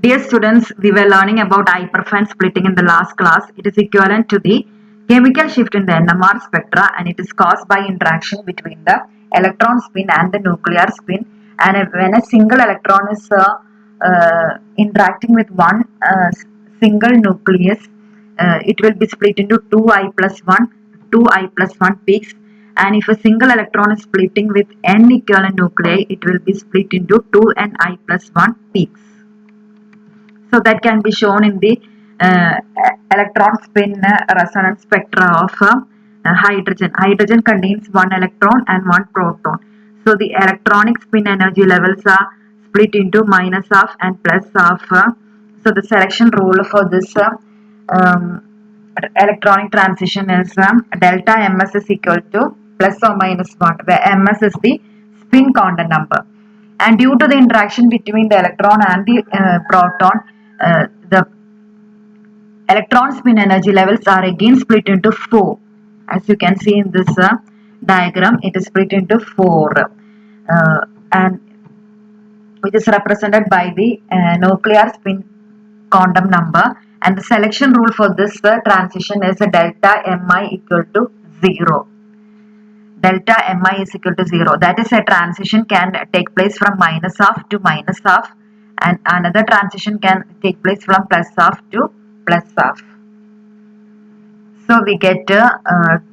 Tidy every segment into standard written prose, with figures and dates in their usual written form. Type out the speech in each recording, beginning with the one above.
Dear students, we were learning about hyperfine splitting in the last class. It is equivalent to the chemical shift in the NMR spectra, and it is caused by interaction between the electron spin and the nuclear spin. And when a single electron is interacting with one single nucleus, it will be split into 2i+1 peaks. And if a single electron is splitting with n equivalent nuclei, it will be split into 2ni+1 peaks. So that can be shown in the electron spin resonance spectra of hydrogen. Hydrogen contains one electron and one proton. So the electronic spin energy levels are split into -half and +half. So the selection rule for this electronic transition is delta ms is equal to ±1, where ms is the spin quantum number. And due to the interaction between the electron and the proton, the electron spin energy levels are again split into 4. As you can see in this diagram, it is split into 4, and which is represented by the nuclear spin quantum number. And the selection rule for this transition is delta mi equal to 0. Delta mi is equal to 0. That is, a transition can take place from -half to -half, and another transition can take place from +half to +half. So we get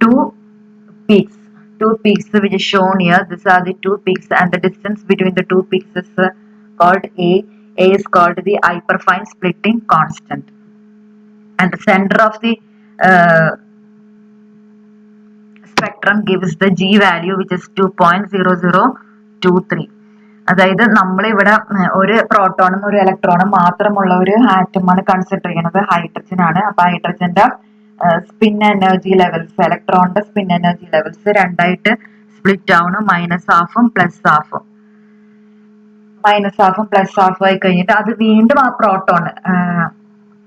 two peaks which is shown here. These are the two peaks, and the distance between the two peaks is called A. A is called the hyperfine splitting constant, and the center of the spectrum gives the G value, which is 2.0023. അതായത് നമ്മളിവിടെ ഒരു പ്രോട്ടോണും ഒരു ഇലക്ട്രോണും മാത്രമുള്ള ഒരു ആറ്റമാണ് consider ചെയ്യുന്നത്, hydrogen ആണ്. അപ്പൊ ഹൈഡ്രജന്റെ spin energy levels, ഇലക്ട്രോണിന്റെ സ്പിൻ എനർജി ലെവൽസ് രണ്ടായിട്ട് സ്പ്ലിറ്റ് ആവണം, -halfഉം +halfഉം. -halfഉം +halfഉം ആയി കഴിഞ്ഞിട്ട് അത് വീണ്ടും ആ പ്രോട്ടോൺ,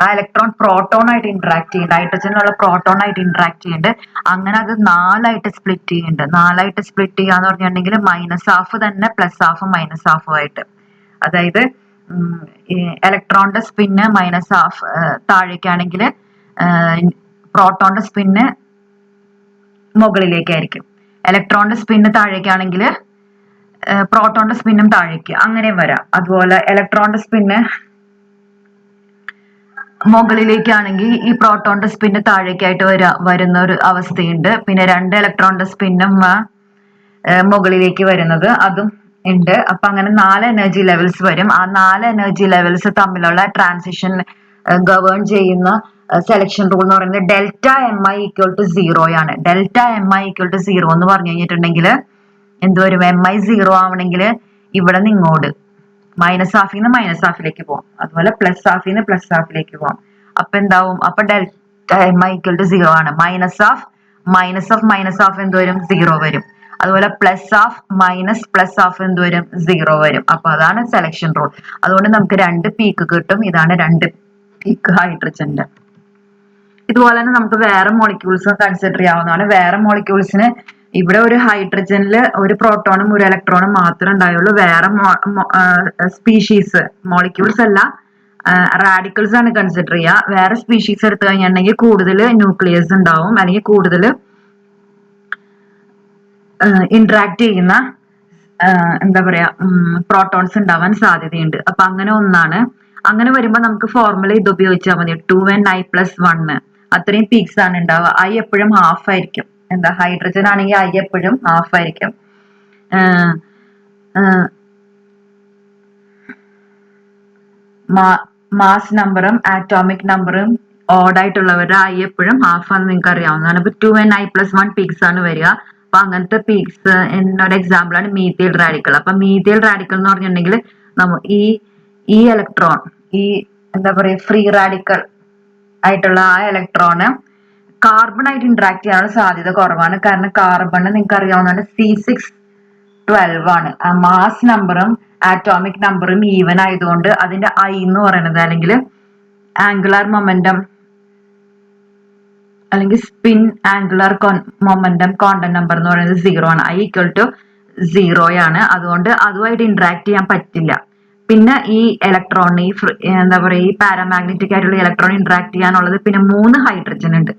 ആ ഇലക്ട്രോൺ പ്രോട്ടോൺ ആയിട്ട് ഇന്ററാക്ട് ചെയ്യുന്നുണ്ട്, ഹൈഡ്രജനിലുള്ള പ്രോട്ടോൺ ആയിട്ട് ഇന്ററാക്ട് ചെയ്യുന്നുണ്ട്. അങ്ങനെ അത് 4ആയിട്ട് സ്പ്ലിറ്റ് ചെയ്യുന്നുണ്ട്. 4ആയിട്ട് സ്പ്ലിറ്റ് ചെയ്യാന്ന് പറഞ്ഞിട്ടുണ്ടെങ്കിൽ -half തന്നെ +halfഉം -halfഉം ആയിട്ട്. അതായത് ഇലക്ട്രോണിന്റെ സ്പിന്ന് -half താഴേക്കാണെങ്കിൽ പ്രോട്ടോണിന്റെ സ്പിന്ന് മുകളിലേക്കായിരിക്കും. ഇലക്ട്രോണിന്റെ സ്പിന്ന് താഴേക്കാണെങ്കിൽ പ്രോട്ടോണിന്റെ സ്പിന്നും താഴേക്ക്, അങ്ങനെ വരാം. അതുപോലെ ഇലക്ട്രോണിന്റെ സ്പിന്ന് മുകളിലേക്കാണെങ്കിൽ ഈ പ്രോട്ടോണിന്റെ സ്പിന്ന് താഴേക്കായിട്ട് വരുന്ന ഒരു അവസ്ഥയുണ്ട്. പിന്നെ 2 ഇലക്ട്രോണിന്റെ സ്പിന്നും മുകളിലേക്ക് വരുന്നത് അതും ഉണ്ട്. അപ്പൊ അങ്ങനെ 4 എനർജി ലെവൽസ് വരും. ആ 4 എനർജി ലെവൽസ് തമ്മിലുള്ള ട്രാൻസിഷൻ ഗവേൺ ചെയ്യുന്ന സെലക്ഷൻ റൂൾ എന്ന് പറയുന്നത് ഡെൽറ്റ mi ഈക്വൽ ടു 0 ആണ്. ഡെൽറ്റ mi ഈക്വൽ ടു 0 എന്ന് പറഞ്ഞു കഴിഞ്ഞിട്ടുണ്ടെങ്കിൽ എന്തുവരും, mi 0 ആവണമെങ്കിൽ ഇവിടെ നിന്ന് ഇങ്ങോട്ട് -halfൽ നിന്ന് -halfലേക്ക് പോവാം, അതുപോലെ +halfൽ നിന്ന് +halfലേക്ക് പോവാം. അപ്പൊ എന്താവും, അപ്പൊ ഡെൽറ്റ mi ഈക്വൽ ടു 0 ആണ്. -half എന്ത് വരും, 0 വരും. അതുപോലെ +half +half എന്ത് വരും, 0 വരും. അപ്പൊ അതാണ് സെലക്ഷൻ റൂൾ. അതുകൊണ്ട് നമുക്ക് 2 പീക്ക് കിട്ടും. ഇതാണ് 2 പീക്ക് ഹൈഡ്രജന്റെ. ഇതുപോലെ തന്നെ നമുക്ക് വേറെ മോളിക്യൂൾസ് കൺസിഡർ ചെയ്യാവുന്നതാണ്. വേറെ മോളിക്യൂൾസിന് ഇവിടെ ഒരു ഹൈഡ്രജനിൽ ഒരു പ്രോട്ടോണും ഒരു ഇലക്ട്രോണും മാത്രമേ ഉണ്ടായുള്ളൂ. വേറെ സ്പീഷീസ്, മോളിക്യൂൾസ് അല്ല, റാഡിക്കൽസ് ആണ് കൺസിഡർ ചെയ്യുക. വേറെ സ്പീഷീസ് എടുത്തു കഴിഞ്ഞിട്ടുണ്ടെങ്കിൽ കൂടുതൽ ന്യൂക്ലിയസ് ഉണ്ടാവും, അല്ലെങ്കിൽ കൂടുതൽ ഇന്ററാക്ട് ചെയ്യുന്ന എന്താ പറയാ പ്രോട്ടോൺസ് ഉണ്ടാവാൻ സാധ്യതയുണ്ട്. അപ്പൊ അങ്ങനെ ഒന്നാണ്. അങ്ങനെ വരുമ്പോൾ നമുക്ക് ഫോർമുല ഇത് ഉപയോഗിച്ചാൽ മതി, 2ni+1. അത്രയും പീക്സ് ആണ് ഉണ്ടാവുക. I എപ്പോഴും ഹാഫ് ആയിരിക്കും. എന്താ, ഹൈഡ്രജൻ ആണെങ്കിൽ I എപ്പോഴും ഹാഫ് ആയിരിക്കും. മാസ് നമ്പറും ആറ്റോമിക് നമ്പറും ഓഡ് ആയിട്ടുള്ളവരുടെ I എപ്പോഴും ഹാഫ് ആണെന്ന് നിങ്ങൾക്ക് അറിയാവുന്നതാണ്. ഇപ്പൊ 2ni+1 പീക്സ് ആണ് വരിക. അപ്പൊ അങ്ങനത്തെ പീക്സ് എന്നൊരു എക്സാമ്പിൾ ആണ് മീഥൈൽ റാഡിക്കൽ. അപ്പൊ മീഥൈൽ റാഡിക്കൽ എന്ന് പറഞ്ഞിട്ടുണ്ടെങ്കിൽ ഈ ഇലക്ട്രോൺ, ഈ എന്താ പറയാ ഫ്രീ റാഡിക്കൽ ആയിട്ടുള്ള ആ ഇലക്ട്രോണ് കാർബൺ ആയിട്ട് ഇന്ററാക്ട് ചെയ്യാനുള്ള സാധ്യത കുറവാണ്. കാരണം കാർബണ് നിങ്ങൾക്ക് അറിയാവുന്നതാണ് C612 ആണ്. മാസ് നമ്പറും ആറ്റോമിക് നമ്പറും ഈവൻ ആയതുകൊണ്ട് അതിന്റെ I എന്ന് പറയുന്നത്, അല്ലെങ്കിൽ ആംഗുലാർ മൊമെന്റം അല്ലെങ്കിൽ spin angular momentum quantum number എന്ന് പറയുന്നത് 0 ആണ്. I ഈക്വൽ ടു 0 ആണ്. അതുകൊണ്ട് അതുമായിട്ട് ഇന്ററാക്ട് ചെയ്യാൻ പറ്റില്ല. പിന്നെ ഈ ഇലക്ട്രോൺ എന്താ പറയുക, ഈ പാരാമാഗ്നറ്റിക് ആയിട്ടുള്ള ഇലക്ട്രോൺ ഇന്ററാക്ട് ചെയ്യാനുള്ളത് പിന്നെ 3 ഹൈഡ്രജൻ ഉണ്ട്.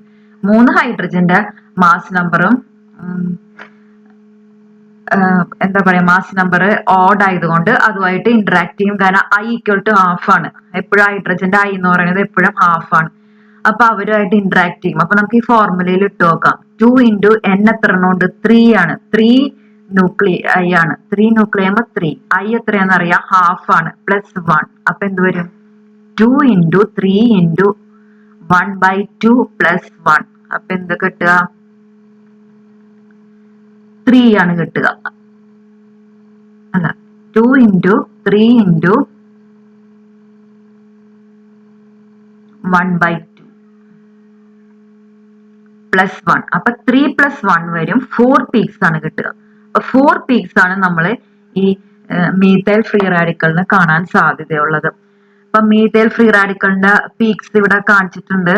3 ഹൈഡ്രജന്റെ മാസ് നമ്പറും എന്താ പറയാ, മാസ് നമ്പർ ഓഡ് ആയതുകൊണ്ട് അതുമായിട്ട് ഇന്ററാക്ട് ചെയ്യും. കാരണം I = ½ ആണ്. എപ്പോഴും ഹൈഡ്രജന്റെ I എന്ന് പറയുന്നത് എപ്പോഴും ½ ആണ്. അപ്പൊ അവരുമായിട്ട് ഇന്ററാക്ട് ചെയ്യും. അപ്പൊ നമുക്ക് ഈ ഫോർമുലയിൽ ഇട്ട് നോക്കാം. 2 × n എത്ര ഉണ്ട്? 3 ആണ്. 3 ന്യൂക്ലിയൈ ആണ്. 3 ന്യൂക്ലിയൈ ആകുമ്പോൾ 3. I എത്രയാണെന്ന് അറിയാം, ½ ആണ്. +1. അപ്പൊ എന്ത് വരും? 2 × 3 × 1/2 +1. അപ്പൊ എന്ത് കിട്ടുക? 3 ആണ് കിട്ടുക. അല്ല, 2 × 3 × 1/2 +1. അപ്പൊ 3 + 1 വരും. 4 പീക്സ് ആണ് കിട്ടുക. അപ്പൊ 4 പീക്സ് ആണ് നമ്മൾ ഈ മീഥൈൽ ഫ്രീ റാഡിക്കലിന് കാണാൻ സാധ്യതയുള്ളത്. അപ്പൊ മീഥൈൽ ഫ്രീ റാഡിക്കലിന്റെ പീക്സ് ഇവിടെ കാണിച്ചിട്ടുണ്ട്.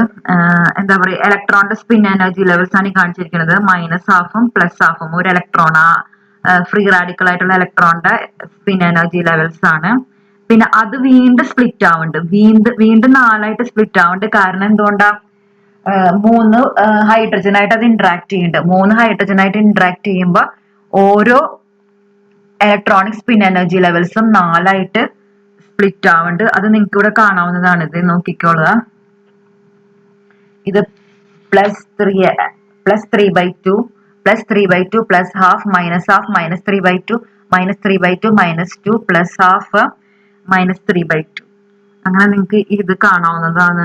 എന്താ പറയുക, ഇലക്ട്രോണിന്റെ സ്പിൻ എനർജി ലെവൽസ് ആണ് ഈ കാണിച്ചിരിക്കുന്നത്. -12ഉം +12ഉം. ഒരു ഇലക്ട്രോൺ, ഫ്രീ റാഡിക്കൽ ആയിട്ടുള്ള ഇലക്ട്രോണിന്റെ സ്പിൻ എനർജി ലെവൽസ് ആണ്. പിന്നെ അത് വീണ്ടും സ്പ്ലിറ്റ് ആവുന്നുണ്ട്. വീണ്ടും 4ആയിട്ട് സ്പ്ലിറ്റ് ആവുന്നുണ്ട്. കാരണം എന്തുകൊണ്ടാ? 3 ഹൈഡ്രജനായിട്ട് അത് ഇന്ററാക്ട് ചെയ്യുന്നുണ്ട്. 3 ഹൈഡ്രജനായിട്ട് ഇന്ററാക്ട് ചെയ്യുമ്പോൾ ഓരോ ഇലക്ട്രോണിക് സ്പിൻ എനർജി ലെവൽസും 4ആയിട്ട് സ്പ്ലിറ്റ് ആവുന്നുണ്ട്. അത് നിങ്ങൾക്ക് ഇവിടെ കാണാവുന്നതാണ്. ഇത് നോക്കിക്കോളുക. ഇത് +3/2 +3/2 +1/2 -1/2 -3/2 -3/2 -2 +1/2 -3/2. അങ്ങനെ നിങ്ങൾക്ക് ഇത് കാണാവുന്നതാണ്.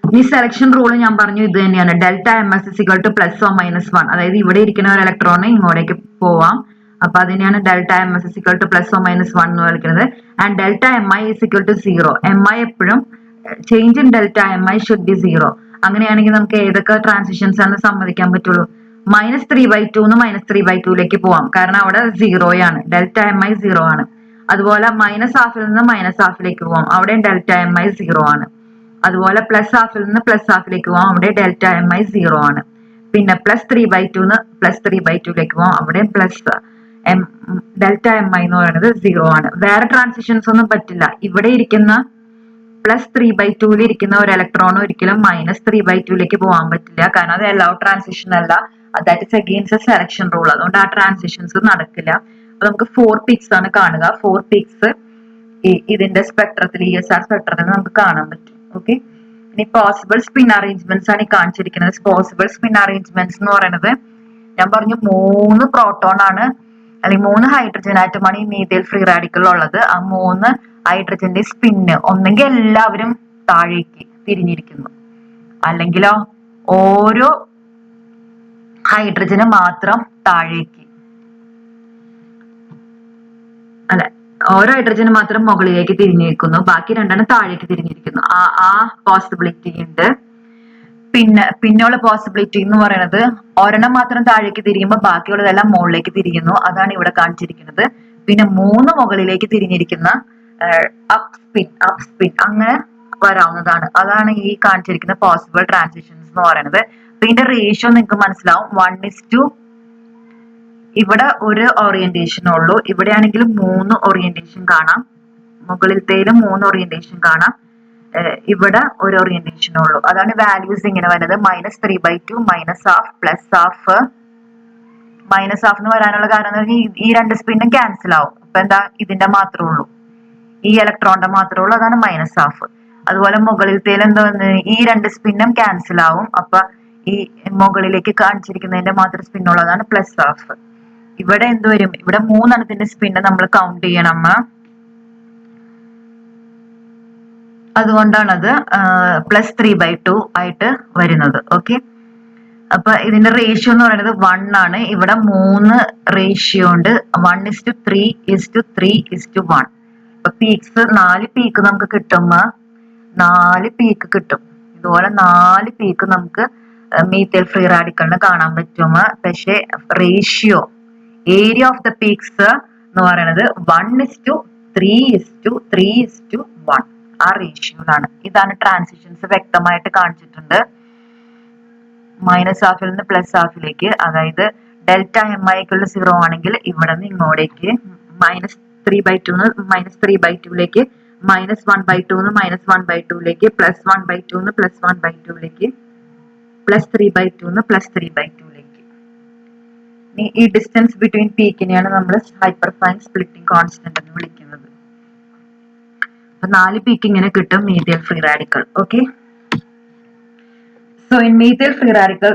ഈ സെലക്ഷൻ റൂൾ ഞാൻ പറഞ്ഞു, ഇത് തന്നെയാണ്. ΔMs = +or -1. അതായത് ഇവിടെ ഇരിക്കുന്ന ഒരു ഇലക്ട്രോണ് ഇങ്ങോട്ടേക്ക് പോവാം. അപ്പൊ അതിനെയാണ് ΔMs = +or -1 എന്ന് വിളിക്കുന്നത്. And ΔMi = 0. Mi എപ്പോഴും change in ΔMi should be 0. അങ്ങനെയാണെങ്കിൽ നമുക്ക് ഏതൊക്കെ ട്രാൻസിഷൻസ് ആണ് സമ്മതിക്കാൻ പറ്റുള്ളൂ? -3/2 -3/2ലേക്ക് പോവാം. കാരണം അവിടെ 0 ആണ്. ΔMi 0 ആണ്. അതുപോലെ -12 നിന്ന് -12ലേക്ക് പോവാം. അവിടെ ΔMi 0 ആണ്. അതുപോലെ +12 നിന്ന് +12ലേക്ക് പോവാം. അവിടെ ΔMi 0 ആണ്. പിന്നെ +3/2 നിന്ന് +3/2ലേക്ക് പോവാം. അവിടെ ΔMi എന്ന് പറയുന്നത് 0 ആണ്. വേറെ ട്രാൻസിഷൻസ് ഒന്നും പറ്റില്ല. ഇവിടെ ഇരിക്കുന്ന +3/2 ഇരിക്കുന്ന ഒരു ഇലക്ട്രോൺ ഒരിക്കലും -3/2ലേക്ക് പോകാൻ പറ്റില്ല. കാരണം അത് അലൗഡ് ട്രാൻസിഷൻ അല്ല. That is against selection rule. അതുകൊണ്ട് ആ ട്രാൻസിഷൻസ് നടക്കില്ല. അപ്പൊ നമുക്ക് 4 പീക്സ് ആണ് കാണുക. 4 പീക്സ് ഇതിന്റെ സ്പെക്ട്രത്തിൽ, ESR സ്പെക്ട്രത്തിൽ നമുക്ക് കാണാൻ പറ്റും. ഓക്കെ. ഇനി പോസിബിൾ സ്പിൻ അറേഞ്ച്മെന്റ്സ് ആണ് ഈ കാണിച്ചിരിക്കുന്നത്. പോസിബിൾ സ്പിൻ അറേഞ്ച്മെന്റ്സ് എന്ന് പറയുന്നത്, ഞാൻ പറഞ്ഞു 3 പ്രോട്ടോൺ ആണ്, അല്ലെങ്കിൽ 3 ഹൈഡ്രജൻ ആറ്റമാണ് ഈ മീഥൈൽ ഫ്രീ റാഡിക്കൽ ഉള്ളത്. ആ 3 ഹൈഡ്രജന്റെ സ്പിന്ന് ഒന്നെങ്കിൽ എല്ലാവരും താഴേക്ക് തിരിഞ്ഞിരിക്കുന്നു, അല്ലെങ്കിലോ ഓരോ ഹൈഡ്രജന് മാത്രം താഴേക്ക്, അല്ലെ, ഓരോ ഹൈഡ്രജന് മാത്രം മുകളിലേക്ക് തിരിഞ്ഞിരിക്കുന്നു, ബാക്കി 2 താഴേക്ക് തിരിഞ്ഞിരിക്കുന്നു. ആ പോസിബിലിറ്റി ഉണ്ട്. പിന്നെയുള്ള പോസിബിലിറ്റി എന്ന് പറയുന്നത്, ഒരെണ്ണം മാത്രം താഴേക്ക് തിരിയുമ്പോൾ ബാക്കിയുള്ളതെല്ലാം മുകളിലേക്ക് തിരിയുന്നു. അതാണ് ഇവിടെ കാണിച്ചിരിക്കുന്നത്. പിന്നെ 3 മുകളിലേക്ക് തിരിഞ്ഞിരിക്കുന്ന അപ് സ്പിൻ അങ്ങനെ വരാവുന്നതാണ്. അതാണ് ഈ കാണിച്ചിരിക്കുന്ന പോസിബിൾ ട്രാൻസിഷൻസ് എന്ന് പറയുന്നത്. അപ്പൊ ഇതിന്റെ റേഷ്യോ നിങ്ങൾക്ക് മനസ്സിലാവും. 1:, ഇവിടെ ഒരു ഓറിയന്റേഷൻ ഉള്ളൂ. ഇവിടെ ആണെങ്കിൽ 3 ഓറിയന്റേഷൻ കാണാം. മുകളിലത്തേലും 3 ഓറിയന്റേഷൻ കാണാം. ഇവിടെ ഒരു ഓറിയന്റേഷൻ ഉള്ളൂ. അതാണ് വാല്യൂസ് ഇങ്ങനെ വരുന്നത്. -3/2 -1/2 -1/2 എന്ന് വരാനുള്ള കാരണം എന്ന് പറഞ്ഞാൽ ഈ 2 സ്പിന്നും ക്യാൻസൽ ആവും. അപ്പൊ എന്താ, ഇതിന്റെ മാത്രമേ ഉള്ളൂ, ഈ ഇലക്ട്രോണിന്റെ മാത്രമേ ഉള്ളൂ. അതാണ് -1/2. അതുപോലെ മുകളിലത്തേലും എന്താ, ഈ 2 സ്പിന്നും ക്യാൻസൽ ആവും. അപ്പൊ ഈ മുകളിലേക്ക് കാണിച്ചിരിക്കുന്നതിന്റെ മാത്രം സ്പിന്നുള്ളതാണ് +1/2. ഇവിടെ എന്ത് വരും? ഇവിടെ 3 എണ്ണത്തിന്റെ സ്പിന്ന് നമ്മൾ കൗണ്ട് ചെയ്യണം. അതുകൊണ്ടാണത് +3/2 ആയിട്ട് വരുന്നത്. ഓക്കെ. അപ്പൊ ഇതിന്റെ റേഷ്യോ എന്ന് പറയുന്നത് 1 ആണ്. ഇവിടെ 3 റേഷ്യോ ഉണ്ട്. 1:3:3:1. അപ്പൊ പീക്സ് 4 പീക്ക് നമുക്ക് കിട്ടുമ്പോ 4 പീക്ക് കിട്ടും. ഇതുപോലെ 4 പീക്ക് നമുക്ക് മീഥൈൽ ഫ്രീ റാഡിക്കലിന് കാണാൻ പറ്റും. പക്ഷെ ratio, area of the peaks എന്ന് പറയുന്നത് 1:3:3:1. ആ റേഷ്യോയിലാണ്. ഇതാണ് ട്രാൻസിഷൻസ് വ്യക്തമായിട്ട് കാണിച്ചിട്ടുണ്ട്. -12 നിന്ന് +12ലേക്ക്. അതായത് ΔMi = 0 ആണെങ്കിൽ ഇവിടെ നിന്ന് ഇങ്ങോട്ടേക്ക് -3/2 -3/2ലേക്ക്, -1/2 -1/2ലേക്ക്, +1/2 +1/2ലേക്ക്, +3/2 +3/2ലേക്ക്. ഈ ഡിസ്റ്റൻസ് ബിറ്റ്വീൻ പീക്കിനെയാണ് നമ്മൾ ഹൈപ്പർഫൈൻ സ്പ്ലിറ്റിംഗ് കോൺസ്റ്റന്റ് എന്ന് വിളിക്കുന്നത്. അപ്പൊ 4 പീക്ക് ഇങ്ങനെ കിട്ടും methyl free radical. Okay, so in methyl free radical,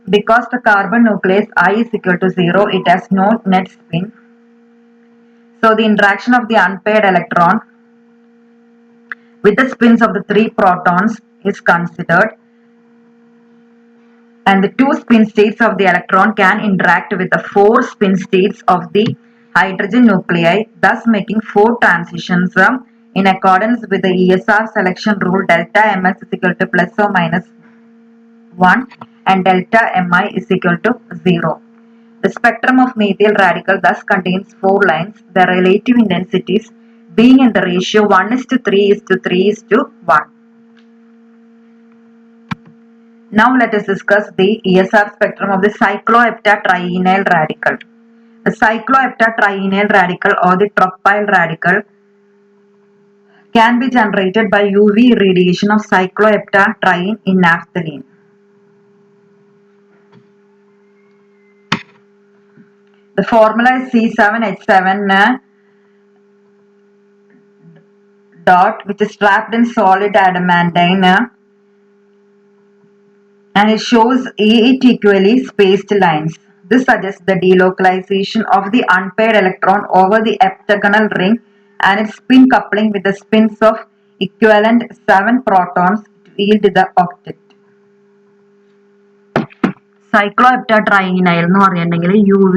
because the carbon nucleus I is equal to 0, it has no net spin. So the interaction of the unpaired electron with the spins of the 3 protons is considered, and the 2 spin states of the electron can interact with the 4 spin states of the hydrogen nuclei, thus making 4 transitions in accordance with the ESR selection rule. Delta Ms is equal to plus or minus 1 and delta Mi is equal to 0. The spectrum of methyl radical thus contains 4 lines, the relative intensities being in the ratio 1:3:3:1. Now let us discuss the ESR spectrum of the cycloheptatrienyl radical. The cycloheptatrienyl radical or the tropyl radical can be generated by UV irradiation of cycloheptatriene in naphthalene. The formula is C7H7 dot, which is trapped in solid adamantine, and it shows 8 equally spaced lines. This suggests the delocalization of the unpaired electron over the heptagonal ring and its spin coupling with the spins of equivalent 7 protons to yield the octet. Cycloheptatrienyl എന്ന് പറയുന്നുണ്ടെങ്കിൽ UV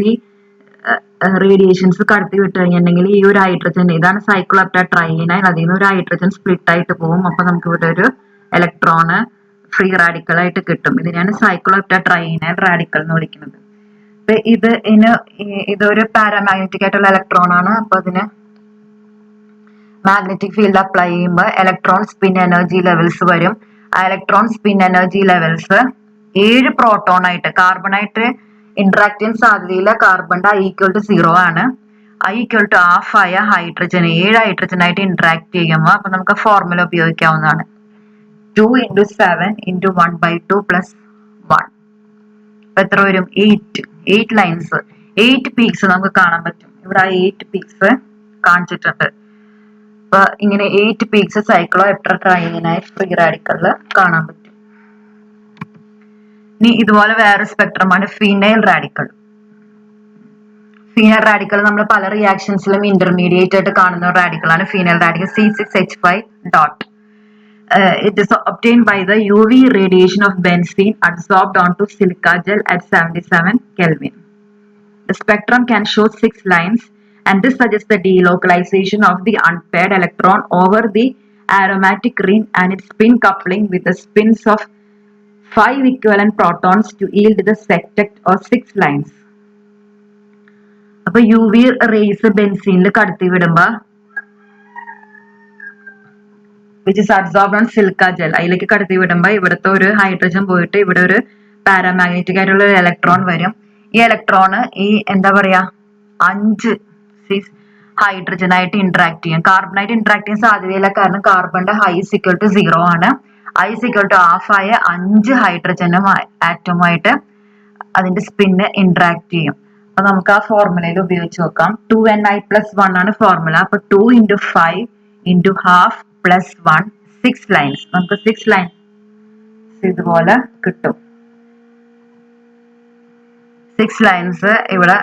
radiations കടത്തി വിട്ട് കഴിഞ്ഞിട്ടുണ്ടെങ്കിൽ ഈ ഒരു hydrogen, ഇതാണ് സൈക്ലോഹെപ്റ്റാട്രൈനൈൽ, അതിൽ നിന്ന് ഒരു ഹൈഡ്രജൻ സ്പ്ലിറ്റ് ആയിട്ട് പോകും. അപ്പൊ നമുക്ക് ഇവിടെ ഒരു ഇലക്ട്രോണ് ഫ്രീ റാഡിക്കൽ ആയിട്ട് കിട്ടും. ഇതിനെയാണ് സൈക്ലോഹെപ്റ്റാട്രൈനൈൽ റാഡിക്കൽ എന്ന് വിളിക്കുന്നത്. അപ്പൊ ഇതൊരു പാരാമാഗ്നറ്റിക് ആയിട്ടുള്ള ഇലക്ട്രോൺ ആണ്. അപ്പൊ അതിന് മാഗ്നറ്റിക് ഫീൽഡ് അപ്ലൈ ചെയ്യുമ്പോൾ ഇലക്ട്രോൺ സ്പിൻ എനർജി ലെവൽസ് വരും. ആ electron spin energy levels 7 proton ആയിട്ട്, കാർബണായിട്ട് ഇന്ററാക്ട് ചെയ്യാൻ സാധ്യതയില്ല. കാർബണിന്റെ I = 0 ആണ്. I = ½ ആയ ഹൈഡ്രജൻ 7 ഹൈഡ്രജൻ ആയിട്ട് ഇന്ററാക്ട് ചെയ്യുമ്പോൾ അപ്പൊ നമുക്ക് ഫോർമുല ഉപയോഗിക്കാവുന്നതാണ്. 2 × 7 × 1/2 + 1. അപ്പൊ എത്ര വരും? 8 ലൈൻസ്, 8 പീക്സ് നമുക്ക് കാണാൻ പറ്റും. ഇവിടെ ആ 8 പീക്സ് കാണിച്ചിട്ടുണ്ട്. അപ്പൊ ഇങ്ങനെ 8 പീക്സ് സൈക്ലോഹെപ്റ്റാട്രൈനൈൽ ഫ്രീ റാഡിക്കലിൽ കാണാൻ പറ്റും. ഇനി ഇതുപോലെ വേറെ സ്പെക്ട്രമാണ് ഫീനൈൽ റാഡിക്കൽ. ഫീനൈൽ റാഡിക്കൽ നമ്മൾ പല റിയാക്ഷൻസിലും ഇന്റർമീഡിയറ്റ് ആയിട്ട് കാണുന്ന റാഡിക്കൽ ആണ് phenyl radical. C6H5 dot. It is obtained by the UV radiation of benzene adsorbed onto silica gel at 77 Kelvin. The spectrum can show 6 lines, and this suggests the delocalization of the unpaired electron over the aromatic ring and its spin coupling with the spins of 5 equivalent protons to yield the septet or 6 lines. അപ്പൊ UV raise ബെൻസീനിൽ കടത്തി വിടുമ്പോ, which is absorbed on silica gel, അതിലേക്ക് കടത്തി വിടുമ്പോ ഇവിടുത്തെ ഒരു hydrogen പോയിട്ട് ഇവിടെ ഒരു paramagnetic ആയിട്ടുള്ള ഒരു ഇലക്ട്രോൺ വരും. ഈ ഇലക്ട്രോണ് എന്താ പറയാ 5 ഹൈഡ്രജൻ ആയിട്ട് ഇന്ററാക്ട് ചെയ്യും. കാർബണായിട്ട് ഇന്ററാക്ട് ചെയ്യാൻ സാധ്യതയില്ല, കാരണം കാർബണിന്റെ I = 0 ആണ്. I = ½ ആയ 5 ഹൈഡ്രജനും ആറ്റവുമായിട്ട് അതിന്റെ സ്പിന്ന് ഇന്ററാക്ട് ചെയ്യും. അപ്പൊ നമുക്ക് ആ ഫോർമുലയിൽ ഉപയോഗിച്ച് നോക്കാം. 2Ni+1 ആണ് ഫോർമുല. അപ്പൊ 2 × 5 × ½ + 1, 6 ലൈൻസ്. നമുക്ക് 6 ലൈൻസ് ഇതുപോലെ കിട്ടും. 6 ലൈൻസ് ഇവിടെ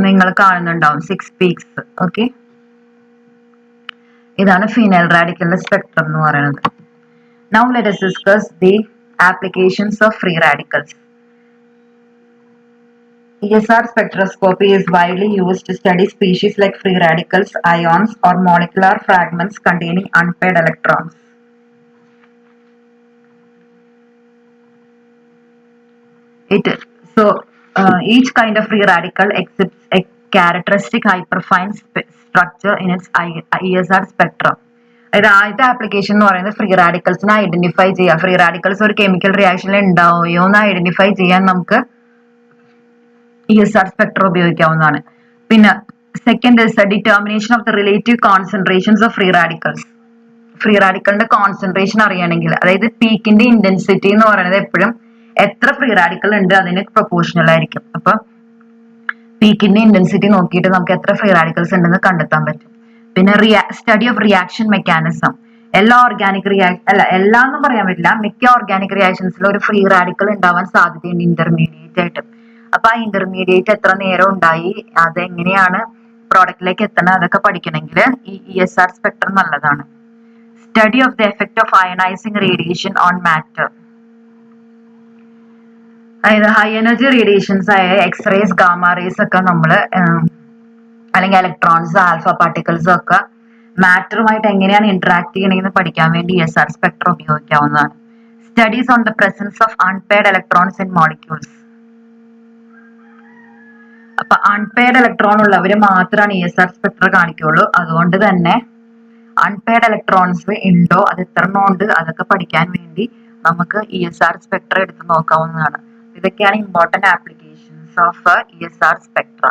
നിങ്ങൾ കാണുന്നുണ്ടാവും, 6 പീക്സ്. ഓക്കെ, ഇതാണ് ഫീനൈൽ റാഡിക്കലിന്റെ സ്പെക്ട്രം എന്ന് പറയുന്നത്. Now let us discuss the applications of free radicals. ESR spectroscopy is widely used to study species like free radicals, ions, or molecular fragments containing unpaired electrons. Each kind of free radical exhibits a characteristic hyperfine structure in its ESR spectrum. അതായത് ആദ്യത്തെ application എന്ന് പറയുന്നത് free റാഡിക്കൽസിനെ identify ചെയ്യുക. Free radicals ഒരു chemical റിയാക്ഷനിൽ ഉണ്ടാവുകയോ എന്ന് identify ചെയ്യാൻ നമുക്ക് ESR spectrum ഉപയോഗിക്കാവുന്നതാണ്. പിന്നെ Second is the determination of the relative concentrations of free radicals. Free റാഡിക്കലിന്റെ കോൺസെൻട്രേഷൻ അറിയണമെങ്കിൽ, അതായത് പീക്കിന്റെ ഇന്റൻസിറ്റി എന്ന് പറയുന്നത് എപ്പോഴും എത്ര ഫ്രീ റാഡിക്കൽ ഉണ്ട് അതിന് പ്രൊപ്പോർഷണൽ ആയിരിക്കും. അപ്പൊ പീക്കിന്റെ ഇന്റൻസിറ്റി നോക്കിയിട്ട് നമുക്ക് എത്ര ഫ്രീ റാഡിക്കൽസ് ഉണ്ടെന്ന് കണ്ടെത്താൻ പറ്റും. പിന്നെ സ്റ്റഡി ഓഫ് റിയാക്ഷൻ മെക്കാനിസം. എല്ലാ ഓർഗാനിക് എല്ലാ എന്നും പറയാൻ പറ്റില്ല, മിക്ക ഓർഗാനിക് റിയാക്ഷൻസിലും ഒരു ഫ്രീ റാഡിക്കൽ ഉണ്ടാവാൻ സാധ്യതയുണ്ട് ഇന്റർമീഡിയറ്റ് ആയിട്ട്. അപ്പൊ ആ ഇന്റർമീഡിയറ്റ് എത്ര നേരം ഉണ്ടായി, അതെങ്ങനെയാണ് പ്രോഡക്റ്റിലേക്ക് എത്തണം, അതൊക്കെ പഠിക്കണമെങ്കിൽ ഈ ESR സ്പെക്ട്രം നല്ലതാണ്. Study of the effect of ionising radiation on matter. അതായത് ഹൈ എനർജി റേഡിയേഷൻസ് ആയ എക്സ്റേസ്, ഗാമ റേസ് ഒക്കെ നമ്മള് അല്ലെങ്കിൽ ഇലക്ട്രോൺസ്, ആൽഫ പാർട്ടിക്കിൾസ് ഒക്കെ മാറ്ററുമായിട്ട് എങ്ങനെയാണ് ഇന്ററാക്ട് ചെയ്യണമെന്ന് പഠിക്കാൻ വേണ്ടി ESR സ്പെക്ട്രം ഉപയോഗിക്കാവുന്നതാണ്. Studies on the presence of unpaired electrons in molecules. അപ്പൊ അൺപെയർഡ് ഇലക്ട്രോൺ ഉള്ളവര് മാത്രമാണ് ESR സ്പെക്ട്രം കാണിക്കുള്ളൂ. അതുകൊണ്ട് തന്നെ അൺപെയർഡ് ഇലക്ട്രോൺസ് ഉണ്ടോ, അത് എത്ര എണ്ണം ഉണ്ട്, അതൊക്കെ പഠിക്കാൻ വേണ്ടി നമുക്ക് ESR സ്പെക്ട്രം എടുത്ത് നോക്കാവുന്നതാണ്. ഇതൊക്കെയാണ് important applications of ESR Spectra.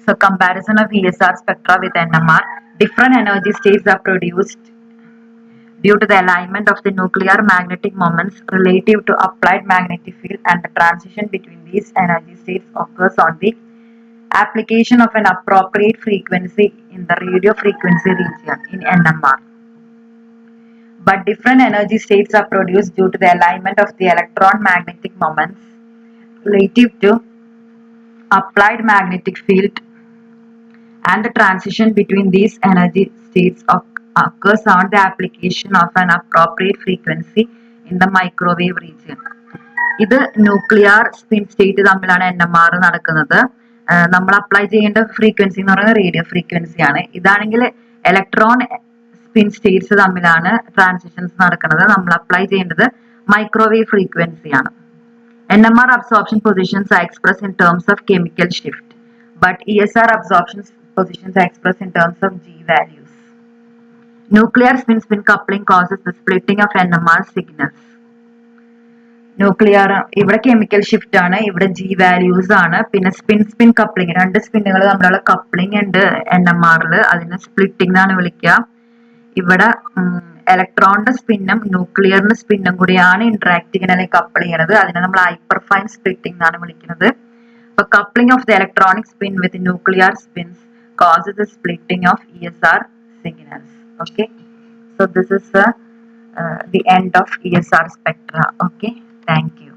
So comparison of ESR spectra with NMR. Different energy states are produced due to the alignment of the nuclear magnetic moments relative to applied magnetic field, and the transition between these energy states occurs on the application of an appropriate frequency in the radio frequency region in NMR. But different energy states are produced due to the alignment of the electron magnetic moments relative to applied magnetic field, and the transition between these energy states occurs on the application of an appropriate frequency in the microwave region. ഇത് nuclear spin state തമ്മിലാണ് NMR നടക്കുന്നത്. നമ്മൾ apply ചെയ്യേണ്ട frequency എന്ന് പറയുന്നത് radio frequency ആണ്. ഇതാണെങ്കിൽ electron spin States തമ്മിലാണ് ട്രാൻസിഷൻസ് നടക്കുന്നത്. നമ്മൾ അപ്ലൈ ചെയ്യേണ്ടത് മൈക്രോവേവ് ഫ്രീക്വൻസി ആണ്. NMR absorption positions are expressed in terms of chemical shift, but ESR absorption positions are expressed in terms of G values. Nuclear spin-spin coupling causes the splitting of NMR signals. Nuclear ഇവിടെ chemical shift ആണ്, ഇവിടെ G values ആണ്. പിന്നെ spin coupling, രണ്ട് സ്പിന്നുകൾ തമ്മിലുള്ള coupling ഉണ്ട് NMR-ൽ, അതിനെ splitting എന്നാണ് വിളിക്കുക. ഇവിടെ ഇലക്ട്രോണിന്റെ സ്പിന്നും ന്യൂക്ലിയറിന്റെ സ്പിന്നും കൂടിയാണ് ഇന്ററാക്ട് ചെയ്യുന്നത് അല്ലെങ്കിൽ കപ്പിൾ ചെയ്യുന്നത്. അതിനെ നമ്മൾ ഹൈപ്പർഫൈൻ സ്പ്ലിറ്റിംഗ് എന്നാണ് വിളിക്കുന്നത്. അപ്പൊ coupling of the electronic spin with nuclear sphinx causes the splitting of ESR signals. Okay, so this is the end of ESR spectra. Okay, thank you.